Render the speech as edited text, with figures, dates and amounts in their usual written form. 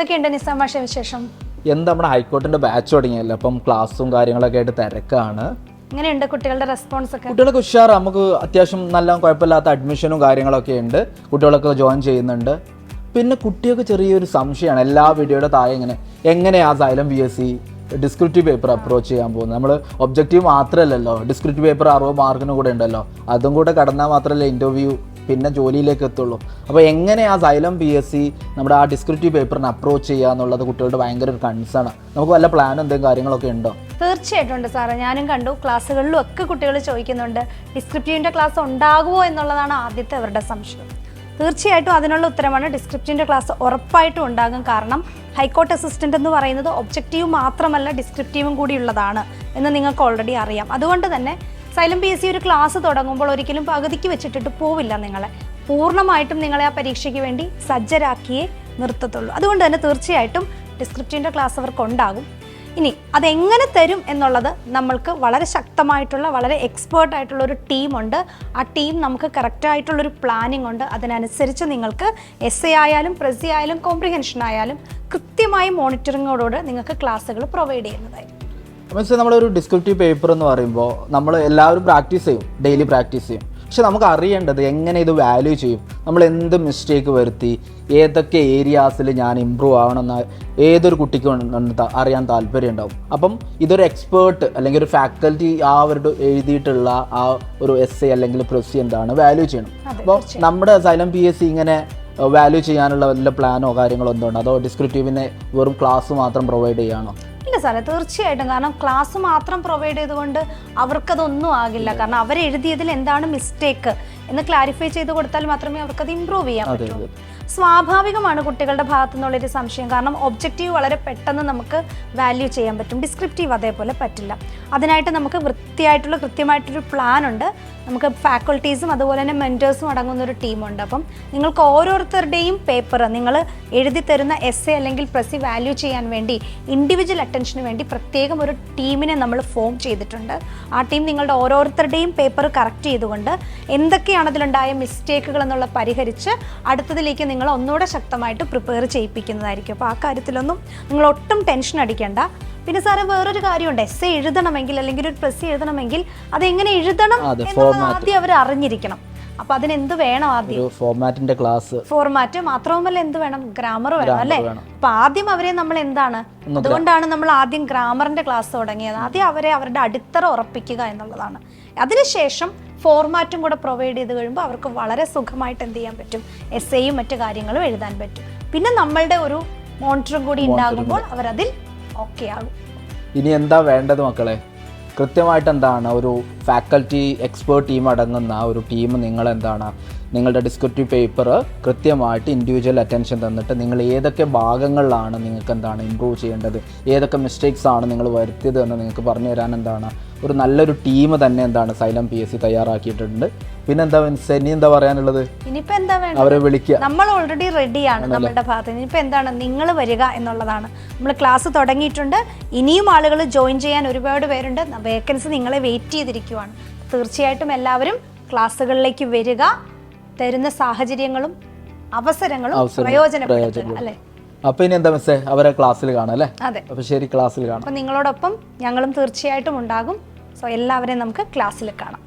എന്തൊക്കെയുണ്ട് നിസാമാഷ വിശേഷം? എന്താ നമ്മുടെ ഹൈക്കോർട്ടിന്റെ ബാച്ച് തുടങ്ങിയല്ലോ, അപ്പം ക്ലാസ്സും കാര്യങ്ങളൊക്കെ ആയിട്ട് തിരക്കാണ്. എങ്ങനെയുണ്ട് കുട്ടികളുടെ റെസ്പോൺസ് ഒക്കെ? കുട്ടികളൊക്കെ ഉഷാർ, നമുക്ക് അത്യാവശ്യം നല്ല കുഴപ്പമില്ലാത്ത അഡ്മിഷനും കാര്യങ്ങളൊക്കെ ഉണ്ട്, കുട്ടികളൊക്കെ ജോയിൻ ചെയ്യുന്നുണ്ട്. പിന്നെ കുട്ടികൾക്ക് ചെറിയൊരു സംശയമാണ് എല്ലാ വീഡിയോയുടെ താഴെ എങ്ങനെയാ Xylem PSC descriptive paper approach ചെയ്യാൻ പോകുന്നത്. നമ്മൾ ഒബ്ജക്റ്റീവ് മാത്രമല്ലല്ലോ, ഡിസ്ക്രിപ്റ്റീവ് പേപ്പർ 60 മാർക്കിനും കൂടെ ഉണ്ടല്ലോ, അതും കൂടെ കടന്നാൽ മാത്രമല്ലേ ഇൻ്റർവ്യൂ പിന്നെ ജോലിയിലേക്ക് എത്തുള്ളൂ. അപ്പോൾ എങ്ങനെയാ Xylem PSC നമ്മുടെ ആ ഡിസ്ക്രിപ്റ്റീവ് പേപ്പറിനെ അപ്രോച്ച് ചെയ്യുക എന്നുള്ളത് കുട്ടികളുടെ ഭയങ്കര ഒരു കൺസേൺ ആണ്. നമുക്ക് വല്ല പ്ലാനും എന്തെങ്കിലും കാര്യങ്ങളൊക്കെ ഉണ്ടോ? തീർച്ചയായിട്ടും ഉണ്ട് സാറേ. ഞാനും കണ്ടു, ക്ലാസ്സുകളിലും ഒക്കെ കുട്ടികൾ ചോദിക്കുന്നുണ്ട് ഡിസ്ക്രിപ്റ്റീവിൻ്റെ ക്ലാസ് ഉണ്ടാകുമോ എന്നുള്ളതാണ് ആദ്യത്തെ അവരുടെ സംശയം. തീർച്ചയായിട്ടും അതിനുള്ള ഉത്തരമാണ്, ഡിസ്ക്രിപ്റ്റീവിൻ്റെ ക്ലാസ് ഉറപ്പായിട്ടും ഉണ്ടാകും. കാരണം ഹൈക്കോർട്ട് അസിസ്റ്റൻ്റ് എന്ന് പറയുന്നത് ഒബ്ജക്റ്റീവ് മാത്രമല്ല ഡിസ്ക്രിപ്റ്റീവും കൂടിയുള്ളതാണ് എന്ന് നിങ്ങൾക്ക് ഓൾറെഡി അറിയാം. അതുകൊണ്ട് തന്നെ Xylem PSC ഒരു ക്ലാസ് തുടങ്ങുമ്പോൾ ഒരിക്കലും പകുതിക്ക് വെച്ചിട്ടിട്ട് പോവില്ല. നിങ്ങളെ പൂർണ്ണമായിട്ടും നിങ്ങളെ ആ പരീക്ഷയ്ക്ക് വേണ്ടി സജ്ജരാക്കിയേ നിർത്തത്തുള്ളൂ. അതുകൊണ്ട് തന്നെ തീർച്ചയായിട്ടും ഡിസ്ക്രിപ്റ്റീവിൻ്റെ ക്ലാസ് അവർക്ക് ഉണ്ടാകും. ഇനി അതെങ്ങനെ തരും എന്നുള്ളത് നമ്മൾക്ക് വളരെ ശക്തമായിട്ടുള്ള വളരെ എക്സ്പേർട്ടായിട്ടുള്ള ഒരു ടീമുണ്ട്. ആ ടീം നമുക്ക് കറക്റ്റായിട്ടുള്ളൊരു പ്ലാനിംഗ് ഉണ്ട്. അതിനനുസരിച്ച് നിങ്ങൾക്ക് എസ് ആയാലും പ്രസി ആയാലും കോംപ്രിഹെൻഷൻ ആയാലും കൃത്യമായി മോണിറ്ററിങ്ങോടുകൂടി നിങ്ങൾക്ക് ക്ലാസ്സുകൾ പ്രൊവൈഡ് ചെയ്യുന്നതായിരിക്കും. മനസ്സിൽ നമ്മളൊരു ഡിസ്ക്രിപ്റ്റീവ് പേപ്പർ എന്ന് പറയുമ്പോൾ നമ്മൾ എല്ലാവരും പ്രാക്ടീസ് ചെയ്യും, ഡെയിലി പ്രാക്ടീസ് ചെയ്യും. പക്ഷെ നമുക്ക് അറിയേണ്ടത് എങ്ങനെ ഇത് വാല്യൂ ചെയ്യും, നമ്മൾ എന്ത് മിസ്റ്റേക്ക് വരുത്തി, ഏതൊക്കെ ഏരിയാസിൽ ഞാൻ ഇമ്പ്രൂവ് ആവണമെന്ന് ഏതൊരു കുട്ടിക്കും അറിയാൻ താല്പര്യം ഉണ്ടാവും. അപ്പം ഇതൊരു എക്സ്പേർട്ട് അല്ലെങ്കിൽ ഒരു ഫാക്കൽറ്റി അവരുടെ എഴുതിയിട്ടുള്ള ആ ഒരു എസ്സേ അല്ലെങ്കിൽ പ്രൊസി എന്താണ് വാല്യൂ ചെയ്യണം. അപ്പോൾ നമ്മുടെ Xylem PSC ഇങ്ങനെ വാല്യൂ ചെയ്യാനുള്ള വല്ല പ്ലാനോ കാര്യങ്ങളോ എന്തുകൊണ്ടോ, അതോ ഡിസ്ക്രിപ്റ്റീവിനെ വെറും ക്ലാസ് മാത്രം പ്രൊവൈഡ് ചെയ്യാണോ? ഇല്ല സാറേ, തീർച്ചയായിട്ടും. കാരണം ക്ലാസ് മാത്രം പ്രൊവൈഡ് ചെയ്തുകൊണ്ട് അവർക്കതൊന്നും ആകില്ല. കാരണം അവരെഴുതിയതിൽ എന്താണ് മിസ്റ്റേക്ക് എന്ന് ക്ലാരിഫൈ ചെയ്ത് കൊടുത്താൽ മാത്രമേ അവർക്കത് ഇമ്പ്രൂവ് ചെയ്യാൻ പറ്റൂ. സ്വാഭാവികമാണ് കുട്ടികളുടെ ഭാഗത്തു നിന്നുള്ളൊരു സംശയം. കാരണം ഒബ്ജക്റ്റീവ് വളരെ പെട്ടെന്ന് നമുക്ക് വാല്യൂ ചെയ്യാൻ പറ്റും, ഡിസ്ക്രിപ്റ്റീവ് അതേപോലെ പറ്റില്ല. അതിനായിട്ട് നമുക്ക് കൃത്യമായിട്ടൊരു പ്ലാൻ ഉണ്ട്. നമുക്ക് ഫാക്കൽറ്റീസും അതുപോലെ തന്നെ മെൻറ്റേഴ്സും അടങ്ങുന്നൊരു ടീമുണ്ട്. അപ്പം നിങ്ങൾക്ക് ഓരോരുത്തരുടെയും പേപ്പർ നിങ്ങൾ എഴുതി തരുന്ന എസ്സേ അല്ലെങ്കിൽ പ്രസി വാല്യൂ ചെയ്യാൻ വേണ്ടി ഇൻഡിവിജ്വൽ അറ്റൻഷന് വേണ്ടി പ്രത്യേകം ഒരു ടീമിനെ നമ്മൾ ഫോം ചെയ്തിട്ടുണ്ട്. ആ ടീം നിങ്ങളുടെ ഓരോരുത്തരുടെയും പേപ്പർ കറക്റ്റ് ചെയ്തുകൊണ്ട് എന്തൊക്കെയാണ് അതിലുണ്ടായ മിസ്റ്റേക്കുകൾ എന്നുള്ള പരിഹരിച്ച് അടുത്തതിലേക്ക് നിങ്ങൾ ഒന്നുകൂടെ ശക്തമായിട്ട് പ്രിപ്പയർ ചെയ്യിപ്പിക്കുന്നതായിരിക്കും. അപ്പോൾ ആ കാര്യത്തിലൊന്നും നിങ്ങൾ ഒട്ടും ടെൻഷൻ അടിക്കേണ്ട. പിന്നെ സാറേ വേറൊരു കാര്യമുണ്ട്, എസ്സേ എഴുതണമെങ്കിൽ അല്ലെങ്കിൽ ഒരു പ്രസി എഴുതണമെങ്കിൽ അതെങ്ങനെ എഴുതണം എന്നുള്ളത് ആദ്യം അവർ അറിഞ്ഞിരിക്കണം. അപ്പൊ അതിനെന്ത് വേണം? ആദ്യം ഫോർമാറ്റിന്റെ ക്ലാസ്, ഫോർമാറ്റ് മാത്രവുമല്ല എന്ത് വേണം, ഗ്രാമർ വേണം അല്ലേ? അപ്പൊ ആദ്യം അവരെ നമ്മൾ എന്താണ്, അതുകൊണ്ടാണ് നമ്മൾ ആദ്യം ഗ്രാമറിന്റെ ക്ലാസ് തുടങ്ങിയത്. ആദ്യം അവരെ അവരുടെ അടിത്തറ ഉറപ്പിക്കുക എന്നുള്ളതാണ്. അതിനുശേഷം ഫോർമാറ്റും കൂടെ പ്രൊവൈഡ് ചെയ്ത് കഴിയുമ്പോൾ അവർക്ക് വളരെ സുഖമായിട്ട് എന്ത് ചെയ്യാൻ പറ്റും, എസ്സേയും മറ്റു കാര്യങ്ങളും എഴുതാൻ പറ്റും. പിന്നെ നമ്മളുടെ ഒരു മോണിറ്ററും കൂടി ഉണ്ടാകുമ്പോൾ അവരതിൽ ഓക്കെ ആകും. ഇനി എന്താ വേണ്ടത് മക്കളെ? കൃത്യമായിട്ട് എന്താണ് ഒരു ഫാക്കൽറ്റി എക്സ്പേർട്ട് ടീം അടങ്ങുന്ന ഒരു ടീം നിങ്ങളുടെ ഡിസ്ക്രിപ്റ്റീവ് പേപ്പർ കൃത്യമായിട്ട് ഇൻഡിവിജ്വൽ അറ്റൻഷൻ തന്നിട്ട് നിങ്ങൾ ഏതൊക്കെ ഭാഗങ്ങളിലാണ് നിങ്ങൾക്ക് ഇമ്പ്രൂവ് ചെയ്യേണ്ടത്, ഏതൊക്കെ മിസ്റ്റേക്സ് ആണ് നിങ്ങൾ വരുത്തിയത് എന്ന് നിങ്ങൾക്ക് പറഞ്ഞു തരാൻ ഒരു നല്ലൊരു ടീം തന്നെ Xylem PSC തയ്യാറാക്കിയിട്ടുണ്ട്. പിന്നെ ഇനി എന്താ പറയാനുള്ളത്? ഇനിയിപ്പോ എന്താ വേണ്ടത്? അവരെ വിളിക്കുക. നമ്മൾ ഓൾറെഡി റെഡിയാണ് നമ്മളുടെ ഭാഗത്ത്. ഇനിയിപ്പോ എന്താണ്, നിങ്ങൾ വരിക എന്നുള്ളതാണ്. നമ്മൾ ക്ലാസ് തുടങ്ങിയിട്ടുണ്ട്, ഇനിയും ആളുകൾ ജോയിൻ ചെയ്യാൻ ഒരുപാട് പേരുണ്ട്. വേക്കൻസി നിങ്ങളെ വെയിറ്റ് ചെയ്തിരിക്കുവാണ്. തീർച്ചയായിട്ടും എല്ലാവരും ക്ലാസ്സുകളിലേക്ക് വരിക, തരുന്ന സാഹചര്യങ്ങളും അവസരങ്ങളും പ്രയോജനപ്പെടുത്തുക അല്ലേ? അപ്പൊ ഇനി എന്താ മിസ്സേ, അവരെ ക്ലാസ്സിൽ കാണാം അല്ലേ? അതെ. അപ്പൊ ശരി, ക്ലാസ്സിൽ കാണാം. അപ്പൊ നിങ്ങളോടൊപ്പം ഞങ്ങളും തീർച്ചയായിട്ടും ഉണ്ടാകും. സോ എല്ലാവരെയും നമുക്ക് ക്ലാസ്സിൽ കാണാം.